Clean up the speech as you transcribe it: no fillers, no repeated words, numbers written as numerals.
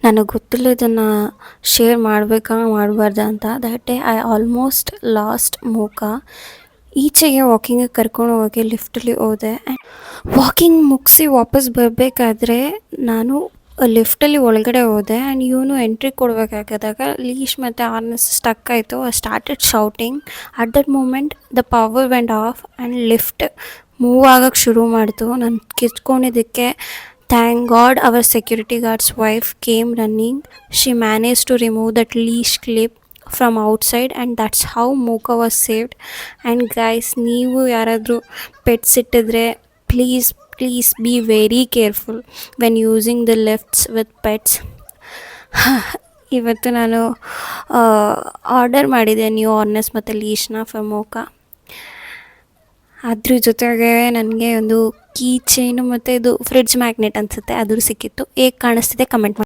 ನನಗೆ ಗೊತ್ತಿಲ್ಲ ಇದನ್ನು ಶೇರ್ ಮಾಡಬೇಕಾ ಮಾಡಬಾರ್ದಾ ಅಂತ. That day I almost last ಮೂಕ. ಈಚೆಗೆ ವಾಕಿಂಗಿಗೆ ಕರ್ಕೊಂಡು ಹೋಗೋಕ್ಕೆ ಲಿಫ್ಟಲ್ಲಿ ಹೋದೆ. ಆ್ಯಂಡ್ ವಾಕಿಂಗ್ ಮುಗಿಸಿ ವಾಪಸ್ ಬರಬೇಕಾದ್ರೆ ನಾನು ಲಿಫ್ಟಲ್ಲಿ ಒಳಗಡೆ ಹೋದೆ. ಆ್ಯಂಡ್ ಇವನು ಎಂಟ್ರಿ ಕೊಡಬೇಕಾಗದಾಗ ಲೀಶ್ ಮತ್ತು ಹಾರ್ನೆಸ್ ಸ್ಟಕ್ ಆಯಿತು. I started shouting. At that moment the power went off and lift move ಆಗೋಕ್ಕೆ ಶುರು ಮಾಡಿತು. ನಾನು ಕಿತ್ಕೊಂಡಿದ್ದಕ್ಕೆ thank God our security guard's wife came running. She manage to remove that leash clip from outside and that's how Mooka was saved. And guys, ನೀವು ಯಾರಾದರೂ pets ಇಟ್ಟಿದ್ರೆ please be very careful when using the lifts with pets. ಇವತ್ತು ನಾನು order ಮಾಡಿದೆ new harness ಮತ್ತು ಲೀಶ್ನ for ಮೂಕ. ಅದ್ರ ಜೊತೆಗೆ ನನಗೆ ಒಂದು ಕೀ ಚೈನು ಮತ್ತು ಇದು ಫ್ರಿಡ್ಜ್ ಮ್ಯಾಗ್ನೆಟ್ ಅನಿಸುತ್ತೆ, ಅದು ಸಿಕ್ಕಿತ್ತು. ಹೇಗೆ ಕಾಣಿಸ್ತಿದೆ ಕಮೆಂಟ್ ಮಾಡಿ.